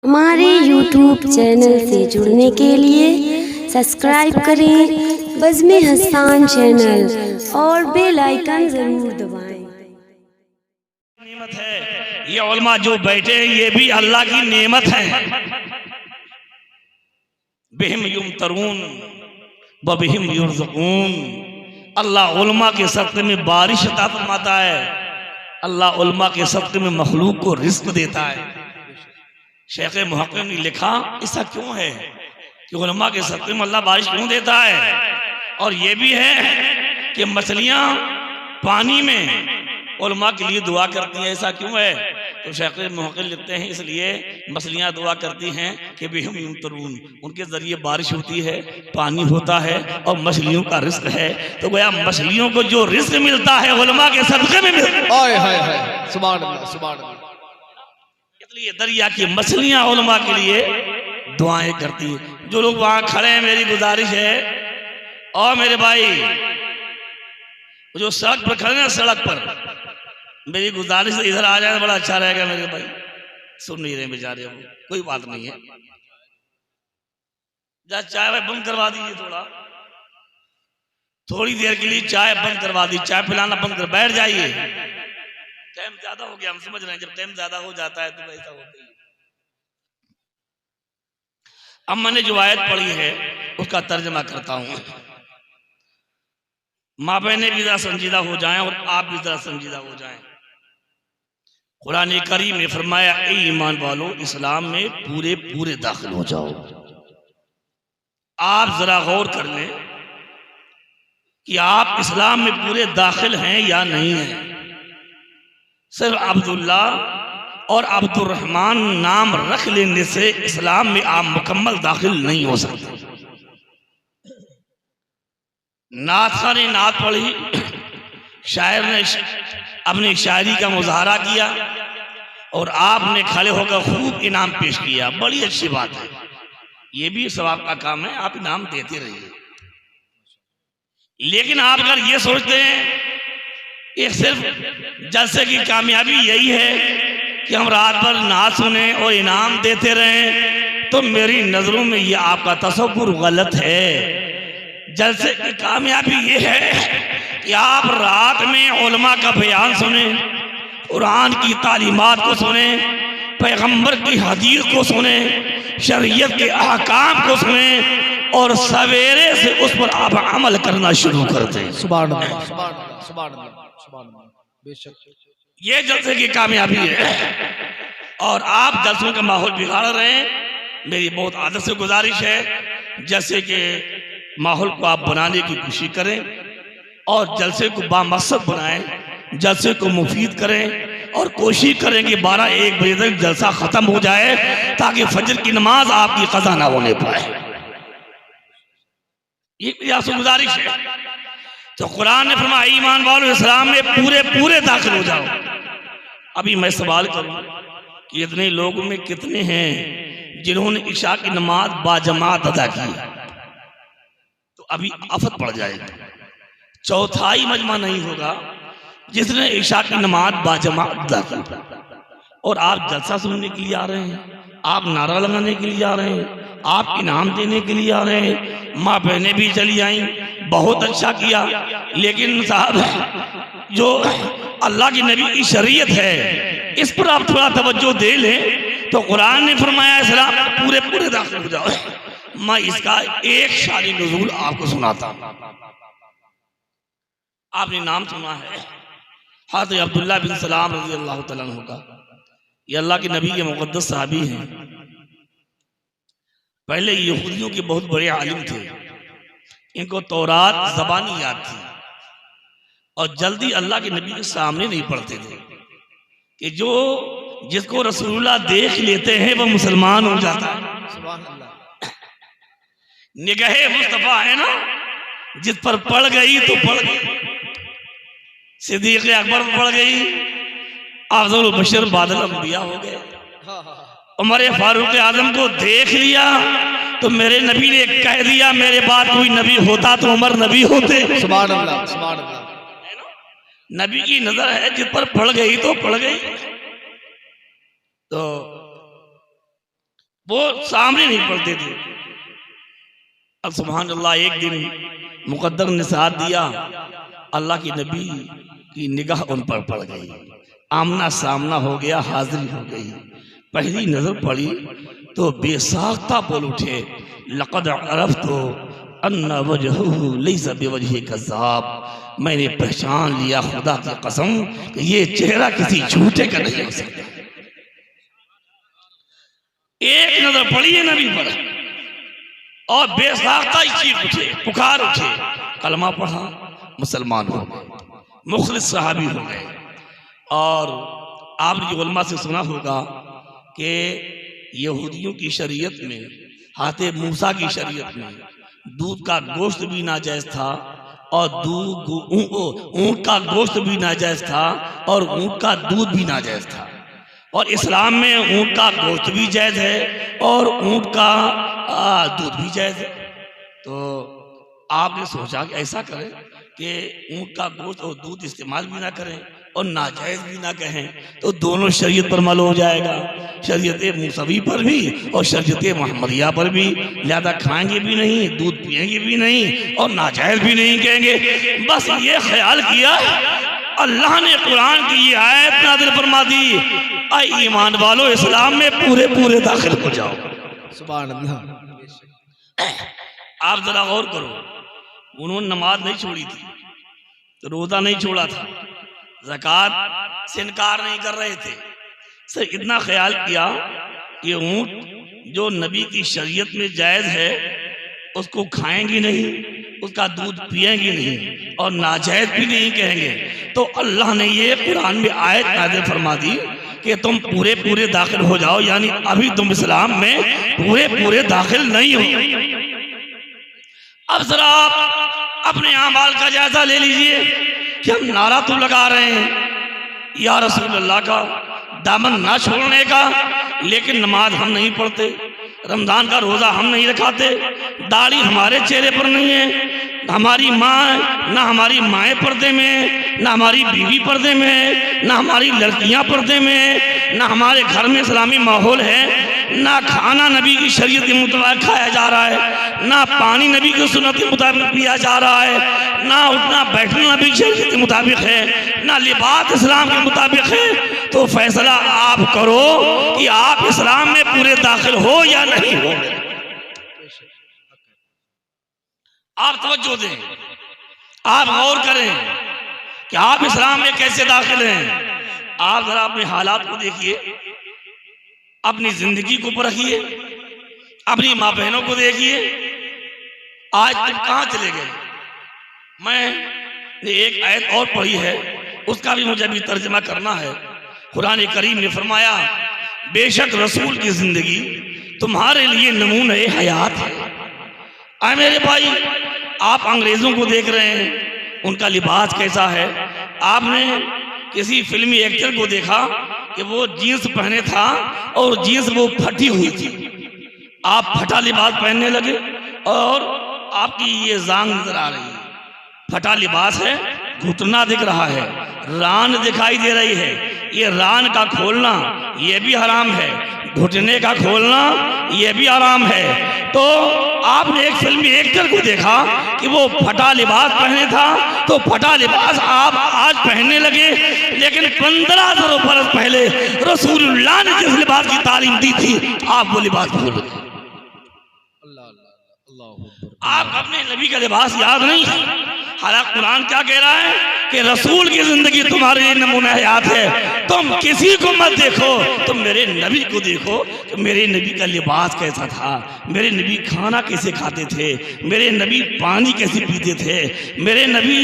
हमारे YouTube channel से जुड़ने के लिए सब्सक्राइब करें बज़्म हसन चैनल और बेल आइकन जरूर दबाएं। नेमत है ये उलमा जो बैठे हैं, ये भी अल्लाह की नेमत है। बिहिम युमतरून व बिहिम युरज़क़ून। अल्लाह उलमा के सदक़े में बारिश अता फरमाता है। अल्लाह उलमा के सदक़े में मखलूक को रिज़्क़ देता है। शेख मुहक्किम ने लिखा, ऐसा क्यों है कि उलमा के सदक़े में अल्लाह बारिश क्यों देता है? और ये भी है कि मछलियाँ पानी में उलमा के लिए दुआ करती हैं, ऐसा क्यों है? तो शेख मुहक्किम लिखते हैं, इसलिए मछलियाँ दुआ करती हैं कि बिहिम युमतरून, उनके ज़रिए बारिश होती है, पानी होता है और मछलियों का रिज़्क़ है। तो गोया मछलियों को जो रिज़्क़ मिलता है उलमा के सदक़े में मिलता है। सुभान अल्लाह, सुभान अल्लाह। इसलिए दरिया की मछलियाँ उलमा के लिए दुआएं करती हैं। जो लोग वहाँ खड़े हैं, मेरी गुजारिश है, और मेरे भाई जो सड़क पर खड़े हैं, सड़क पर मेरी गुजारिश है, इधर आ जाए तो बड़ा अच्छा रहेगा मेरे भाई। सुन नहीं रहे बेचारे, वो कोई बात नहीं है। जा चाय भाई बंद करवा दीजिए, थोड़ी देर के लिए चाय बंद करवा दी, चाय पिलाना बंद कर, बैठ जाइए। टाइम ज्यादा हो गया, हम समझ रहे हैं, जब टाइम ज्यादा हो जाता है तो ऐसा होता ही। अब मैंने जो आयत पढ़ी है उसका तर्जमा करता हूं। माँ बहनें भी जरा संजीदा हो जाएं और आप भी जरा संजीदा हो जाएं। कुरान करीम ने फरमाया, ए ईमान वालो, इस्लाम में पूरे पूरे दाखिल हो जाओ। आप जरा गौर कर लें कि आप इस्लाम में पूरे दाखिल हैं या नहीं हैं। सिर्फ अब्दुल्ला और अब्दुर्रहमान नाम रख लेने से इस्लाम में आप मुकम्मल दाखिल नहीं हो सकते। नाथ ने नात पढ़ी, शायर ने अपनी शायरी का मुजाहरा किया और आपने खड़े होकर खूब इनाम पेश किया। बड़ी अच्छी बात है, ये भी सवाब का काम है, आप इनाम देते रहिए। लेकिन आप अगर ये सोचते हैं ये सिर्फ जलसे की कामयाबी यही है कि हम रात भर नाच सुने और इनाम देते रहें, तो मेरी नजरों में ये आपका तसव्वुर गलत है। जलसे की कामयाबी ये है कि आप रात में उलमा का बयान सुने, कुरान की तालीमात को सुने, पैगंबर की हदीस को सुने, शरीयत के अहकाम को सुने और सवेरे से उस पर आप अमल करना शुरू कर दें। सुभान अल्लाह, सुभान अल्लाह, सुभान अल्लाह, सुभान अल्लाह। बेशक ये जलसे की कामयाबी है। और आप जलसों का माहौल बिगाड़ रहे हैं। मेरी बहुत आदत से गुजारिश है, जैसे कि माहौल को आप बनाने की कोशिश करें और जलसे को बामकसद बनाएं, जलसे को मुफीद करें और कोशिश करें कि 12-1 बजे तक जलसा खत्म हो जाए, ताकि फजर की नमाज आपकी कज़ा ना होने पाए। ये मेरी आपसे गुजारिश है। तो कुरान ने फरमाया, ईमान वालों, इस्लाम में पूरे पूरे दाखिल हो जाओ। अभी मैं सवाल करूं कि इतने लोगों में कितने हैं जिन्होंने इशा की नमाज बाजमात अदा की? तो अभी आफत पड़ जाएगी। चौथाई मजमा नहीं होगा जिसने इशा की नमाज बाजमात अदा की। और आप जलसा सुनने के लिए आ रहे हैं, आप नारा लगाने के लिए आ रहे हैं, आप इनाम देने के लिए आ रहे हैं। माँ बहनें भी चली आई, बहुत अच्छा किया। लेकिन साहब, जो अल्लाह के नबी की शरीयत है, इस पर आप थोड़ा तवज्जो दे लें। तो कुरान ने फरमाया, इस्लाम पूरे पूरे दाखिल हो जाओ। मैं इसका एक शानी नुज़ूल आपको सुनाता हूं। आपने नाम सुना है हज़रत अब्दुल्ला बिन सलाम रज़ी अल्लाह तआला अन्हु का। ये अल्लाह के नबी के मुक़द्दस सहाबी हैं। पहले यहूदियों के बहुत बड़े आलिम थे। इनको तौरात ज़बानी याद थी और जल्दी अल्लाह के नबी के सामने नहीं पढ़ते थे कि जो जिसको रसूलुल्लाह देख लेते हैं वो मुसलमान हो जाता है। सुभान अल्लाह। निगाहे मुस्तफा है ना, जिस पर पड़ गई तो पड़ गई। सिद्दीक़ अकबर पड़ गई, अफ़ज़ल बशर बादल अंबिया हो गए। उमर फारूक आजम को देख लिया तो मेरे नबी ने कह दिया, मेरे बाद कोई नबी होता तो उमर नबी होते। सुभान अल्लाह, सुभान अल्लाह। नबी की नजर है, जिस पर पड़ गई तो पड़ गई। तो वो सामने नहीं पढ़ते थे। अब सुभान अल्लाह, एक दिन मुकद्दर ने साथ दिया, अल्लाह की नबी की निगाह उन पर पड़ गई, आमना सामना हो गया, हाजिरी हो गई। पहली नजर पड़ी तो बेसाख्ता बोल उठे, लक़द अरफ़्तु अन्ना वजहहु लैसा बिवजहि कज़्ज़ाब, मैंने पहचान लिया खुदा की कसम कि ये चेहरा किसी झूठे का नहीं हो सकता। एक नजर पड़ी है नबी पर और बेसाख्ता ही चीख उठे, पुकार उठे, कलमा पढ़ा, मुसलमान हो गए, मुखलिस सहाबी हो गए। और आपने उलमा से सुना होगा कि यहूदियों की शरीयत में, हाथे मूसा की शरीयत में दूध का गोश्त भी नाजायज था और ऊंट का गोश्त भी नाजायज था और ऊंट का दूध भी नाजायज था। और इस्लाम में ऊंट का गोश्त भी जायज है और ऊंट का दूध भी जायज है। तो आपने सोचा कि ऐसा करें कि ऊंट का गोश्त और दूध इस्तेमाल भी ना करें और नाजायज भी ना कहें, तो दोनों शरीयत पर अमल हो जाएगा, शरीयत मूसवी पर भी और शरीयत मोहम्मदिया पर भी। ज़्यादा खाएंगे भी नहीं, दूध पिएंगे भी नहीं और नाजायज भी नहीं कहेंगे। बस ये ख्याल किया, अल्लाह ने कुरान की ये आयत नाज़िल फरमा दी, ऐ ईमान वालों, इस्लाम में पूरे पूरे दाखिल हो जाओ। सुभान अल्लाह। आप जरा गौर करो, उन्होंने नमाज नहीं छोड़ी थी, तो रोजा नहीं छोड़ा था, ज़कात से इनकार नहीं कर रहे थे, सिर्फ इतना ख्याल किया कि ऊंट जो नबी की शरीयत में जायज है उसको खाएंगे नहीं, उसका दूध पिएंगे नहीं और नाजायज भी नहीं कहेंगे। तो अल्लाह ने ये कुरान में आयत नाज़िल फरमा दी कि तुम पूरे पूरे दाखिल हो जाओ, यानी अभी तुम इस्लाम में पूरे पूरे दाखिल नहीं हो। अब जरा आप अपने अमाल का जायजा ले लीजिए कि हम नारा तो लगा रहे हैं या रसूल अल्लाह का, दामन ना छोड़ने का, लेकिन नमाज हम नहीं पढ़ते, रमजान का रोज़ा हम नहीं रखाते, दाढ़ी हमारे चेहरे पर नहीं है, हमारी माँ ना हमारी माएँ पर्दे में, ना हमारी बीवी पर्दे में, ना हमारी लड़कियाँ पर्दे में, ना हमारे घर में इस्लामी माहौल है, ना खाना नबी की शरीयत के मुताबिक खाया जा रहा है, ना पानी नबी की सुन्नत के मुताबिक पिया जा रहा है, ना उठना बैठना नबी की शरीयत के मुताबिक है, ना लिबास इस्लाम के मुताबिक है। तो फैसला आप करो कि आप इस्लाम में पूरे दाखिल हो या नहीं हो। आप तवज्जो दें, आप गौर करें कि आप इस्लाम में कैसे दाखिल हैं। आप जरा अपने हालात को देखिए, अपनी जिंदगी को परखिए, अपनी माँ बहनों को देखिए, आज तुम कहाँ चले गए। मैं एक आयत और पढ़ी है, उसका भी मुझे अभी तर्जमा करना है। कुरान करीम ने फरमाया, बेशक रसूल की जिंदगी तुम्हारे लिए नमूने हयात है। आए मेरे भाई, आप अंग्रेजों को देख रहे हैं, उनका लिबास कैसा है। आपने किसी फिल्मी एक्टर को देखा कि वो जीन्स पहने था और जीन्स वो फटी हुई थी, आप फटा लिबास पहनने लगे और आपकी ये जांग नजर आ रही है, फटा लिबास है, घुटना दिख रहा है, रान दिखाई दे रही है। ये रान का खोलना ये भी हराम है, घुटने का खोलना ये भी हराम है। तो आपने एक फिल्मी एक्टर को देखा कि वो फटा लिबास पहने था, तो फटा लिबास आप आज पहनने लगे, लेकिन 1500 बरस पहले रसूलुल्लाह ने जिस लिबास की तालीम दी थी, आप वो लिबास भूल गए। आप अपने नबी का लिबास याद नहीं। हालांकि कुरान क्या कह रहा है कि रसूल की जिंदगी तुम्हारे लिए नमूना हयात है। तुम किसी को मत देखो, तुम मेरे नबी को देखो कि मेरे नबी का लिबास कैसा था, मेरे नबी खाना कैसे खाते थे, मेरे नबी पानी कैसे पीते थे, मेरे नबी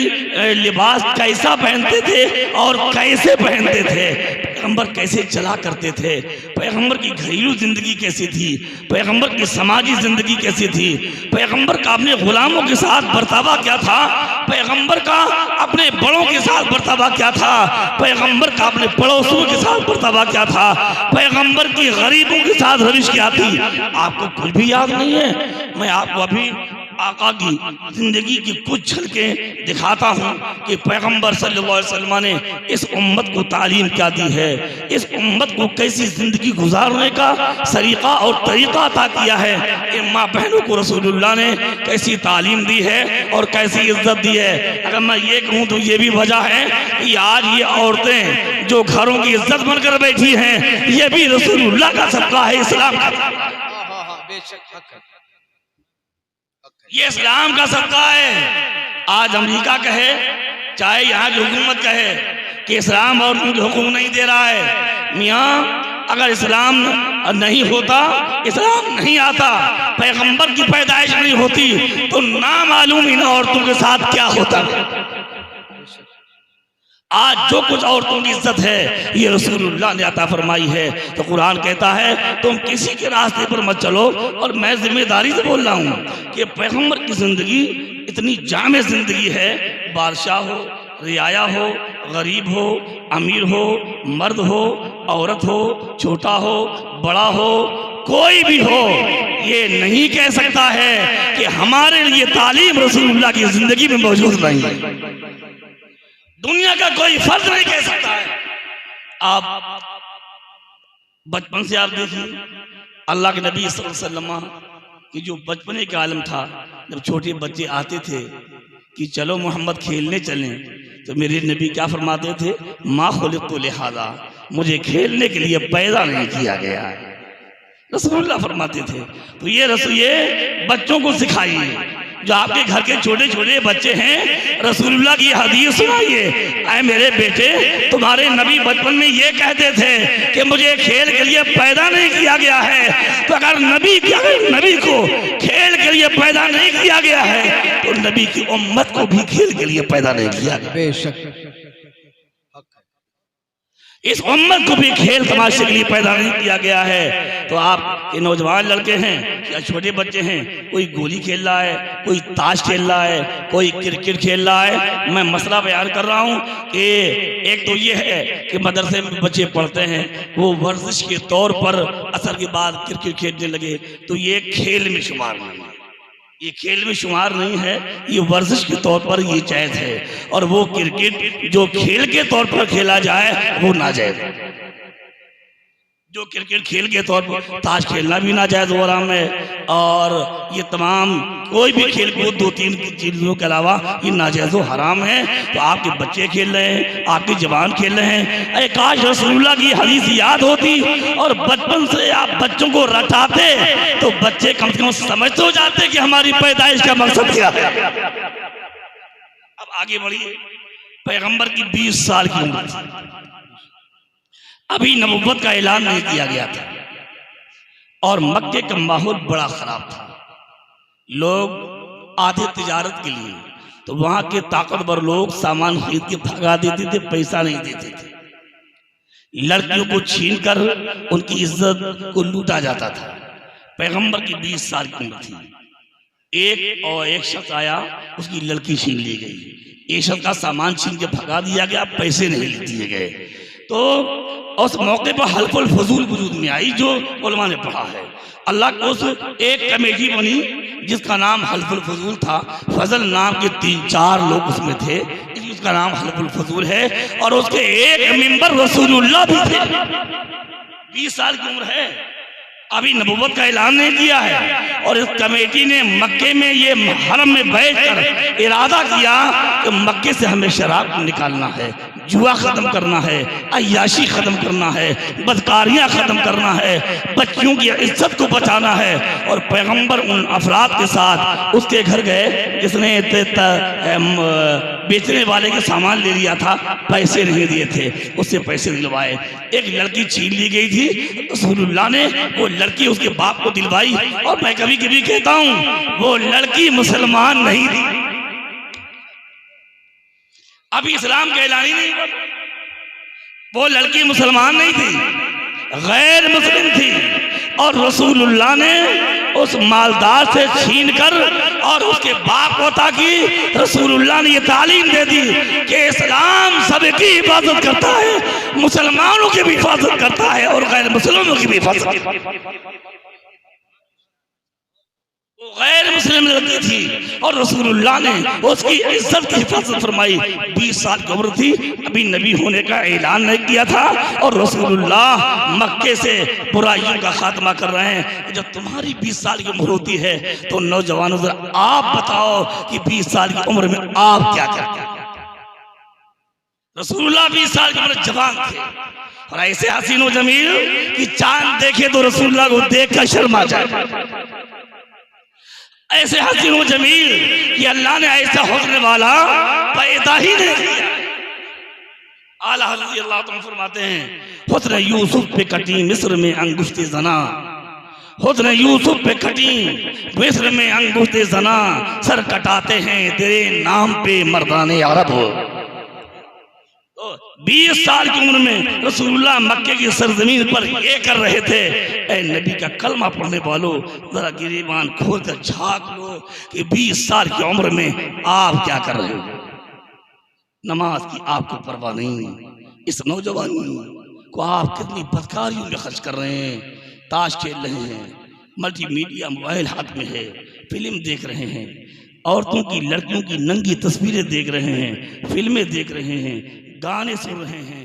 लिबास कैसा पहनते थे और कैसे पहनते थे, पैगंबर कैसे चला करते थे, पैगंबर की घरेलू जिंदगी कैसी थी, पैगंबर की समाजी जिंदगी कैसी थी, पैगंबर का अपने गुलामों के साथ बर्तावा क्या था, पैगंबर का अपने बड़ों के साथ बर्तावा क्या था, पैगंबर का अपने पड़ोसियों के साथ बर्तावा क्या था, पैगंबर की गरीबों के साथ रविश क्या थी। आपको कुछ भी याद नहीं है। मैं आपको अभी आका की जिंदगी की कुछ झलकें दिखाता हूँ कि पैगंबर सल्लल्लाहु अलैहि वसल्लम ने इस उम्मत को तालीम क्या दी है, इस उम्मत को कैसी जिंदगी गुजारने का सरीका और तरीका अता किया है, कि माँ बहनों को रसूलुल्लाह ने कैसी तालीम दी है और कैसी इज्जत दी है। अगर मैं ये कहूँ तो ये भी वजह है कि आज ये औरतें जो घरों की इज्जत बनकर बैठी हैं, ये भी रसूलुल्लाह का सदका है, इस्लाम का, बेशक हक है, ये इस्लाम का सदका है। आज अमेरिका कहे चाहे यहाँ की हुकूमत कहे कि इस्लाम और उनके हुक्म नहीं दे रहा है, मियाँ अगर इस्लाम नहीं होता, इस्लाम नहीं आता, पैगंबर की पैदाइश नहीं होती, तो ना मालूम इन औरतों के साथ क्या होता। आज जो कुछ औरतों की इज्जत है ये रसूलुल्लाह ने अता फरमाई है। तो कुरान कहता है तुम किसी के रास्ते पर मत चलो। और मैं जिम्मेदारी से बोल रहा हूँ कि पैगंबर की जिंदगी इतनी जामे जिंदगी है, बादशाह हो, रियाया हो, गरीब हो, अमीर हो, मर्द हो, औरत हो, छोटा हो, बड़ा हो, कोई भी हो, ये नहीं कह सकता है कि हमारे लिए तालीम रसूलुल्लाह की जिंदगी में मौजूद नहीं है। दुनिया का कोई फर्ज नहीं कह सकता है। आप बचपन से आप देखिए अल्लाह के नबी सल्लल्लाहु अलैहि वसल्लम की जो बचपने का आलम था, जब छोटे बच्चे आते थे कि चलो मोहम्मद खेलने चलें, तो मेरे नबी क्या फरमाते थे, माँ खुलिक़्तु लिहाज़ा, मुझे खेलने के लिए पैदा नहीं किया गया है, रसूलुल्लाह फरमाते थे। तो ये बच्चों को सिखाइए, जो आपके घर के छोटे छोटे बच्चे हैं, रसूलुल्लाह की हदीस सुनाइए, ऐ मेरे बेटे तुम्हारे नबी बचपन में ये कहते थे कि मुझे खेल के लिए पैदा नहीं किया गया है। तो अगर नबी को खेल के लिए पैदा नहीं किया गया है, तो नबी की उम्मत को भी खेल के लिए पैदा नहीं किया गया। बेशक इस उम्मत को भी खेल तमाशे के लिए पैदा नहीं किया गया है। तो आप ये नौजवान लड़के हैं या छोटे बच्चे हैं, कोई गोली खेल रहा है, कोई ताश खेल रहा है, कोई क्रिकेट खेल रहा है। मैं मसला बयान कर रहा हूँ कि एक तो ये है कि मदरसे में बच्चे पढ़ते हैं, वो वर्जिश के तौर पर असर के बाद क्रिकेट खेलने लगे, तो ये खेल में शुमार नहीं है, ये खेल में शुमार नहीं है, ये वर्जिश के तौर पर ये जायज़ है। और वो क्रिकेट जो खेल के तौर पर खेला जाए वो नाजायज है। जो क्रिकेट खेल के तौर पर, ताश खेलना भी नाजायज हो रहा है, और ये तमाम कोई भी खेल कूद 2-3 चीज़ों के अलावा ये नाजायज व हराम है। तो आपके बच्चे खेल रहे हैं, आपके जवान खेल रहे हैं। अरे काश रसूलुल्लाह की हदीस याद होती और बचपन से आप बच्चों को रटाते, तो बच्चे कम से कम समझ तो जाते कि हमारी पैदाइश का मकसद क्या है। अब आगे बढ़िए, पैगंबर की 20 साल की उम्र थी, अभी नबुव्वत का ऐलान नहीं किया गया था, और मक्के का माहौल बड़ा खराब था। लोग आते तिजारत के लिए, तो वहां के ताकतवर लोग सामान खरीद के भगा देते थे, पैसा नहीं देते थे। लड़कियों को छीनकर उनकी इज्जत को लूटा जाता था। पैगंबर की 20 साल की उम्र थी, एक शख्स आया, उसकी लड़की छीन ली गई, एक शख्स का सामान छीन के भगा दिया गया, पैसे नहीं दिए गए। तो उस मौके पर हल्फुल फजूल वजूद में आई, जो उलमा ने पढ़ा है। अल्लाह को उस एक कमेटी बनी जिसका नाम हल्फुल फजूल था। फजल नाम के 3-4 लोग उसमें थे, इसलिए उसका नाम हल्फुल फजूल है। और उसके एक मेंबर रसूलुल्लाह भी थे। 20 साल की उम्र है, अभी नबुव्वत का ऐलान नहीं किया है। और इस कमेटी ने मक्के में ये हरम में बैठकर इरादा किया कि मक्के से हमें शराब निकालना है, जुआ खत्म करना है, अय्याशी खत्म करना है, बदकारियां खत्म करना है, बच्चियों की इज्जत को बचाना है। और पैगंबर उन अफराद के साथ उसके घर गए जिसने बेचने वाले के सामान ले लिया था, पैसे नहीं दिए थे, उससे पैसे दिलवाए। एक लड़की छीन ली गई थी, रसूलुल्लाह ने वो लड़की उसके बाप को दिलवाई। और मैं कभी कभी कहता हूं वो लड़की मुसलमान नहीं थी, अभी इस्लाम का ऐलान ही नहीं हुआ। वो लड़की मुसलमान नहीं थी, गैर मुस्लिम थी। और रसूलुल्लाह ने उस मालदार से छीन कर और उसके बाप को, ताकि रसूलुल्लाह ने ये तालीम दे दी कि इस्लाम सबकी हिफाजत करता है, मुसलमानों की भी हिफाजत करता है और गैर मुसलमानों की भी हिफाजत करता है। वो गैर मुस्लिम लड़की थी और रसूलुल्लाह ने उसकी इज्जत की हिफाजत फरमाई। 20 साल की उम्र थी, अभी नबी होने का ऐलान नहीं किया था और रसूलुल्लाह मक्के से बुराइयों का खात्मा कर रहे हैं। जब तुम्हारी 20 साल की उम्र होती है तो नौजवानों जरा आप बताओ कि 20 साल की उम्र में आप क्या करते हैं। रसूलुल्लाह 20 साल की उम्र जवान थे और ऐसे हसीन व जमील कि चांद देखे तो रसूलुल्लाह को देखकर शर्मा जाए। ऐसे हसीन व जमील कि अल्लाह ने ऐसा हुस्न वाला पैदा ही नहीं किया। आला हज़रत अल्लाह तआला फरमाते हैं, हुस्न यूसुफ पे कटी मिस्र में अंगुष्ते जना, हुस्न यूसुफ पे कटी मिस्र में अंगुष्ते जना, सर कटाते हैं तेरे नाम पे मर्दाने अरब। 20 साल की उम्र में रसूलुल्लाह मक्के की सरजमीन पर ये कर रहे थे। ऐ नबी का कलमा पढ़ने वालों, जरा गिरीबान खोल कर झांक लो कि 20 साल की उम्र में आप क्या कर रहे हो। नमाज की आपको परवाह नहीं। इस नौजवानी को आप कितनी बदकारियों में खर्च कर रहे हैं। ताश खेल रहे हैं, मल्टीमीडिया मोबाइल हाथ में है, फिल्म देख रहे हैं, औरतों की लड़कियों की नंगी तस्वीरें देख रहे हैं, फिल्में देख रहे हैं, गाने सुन रहे हैं,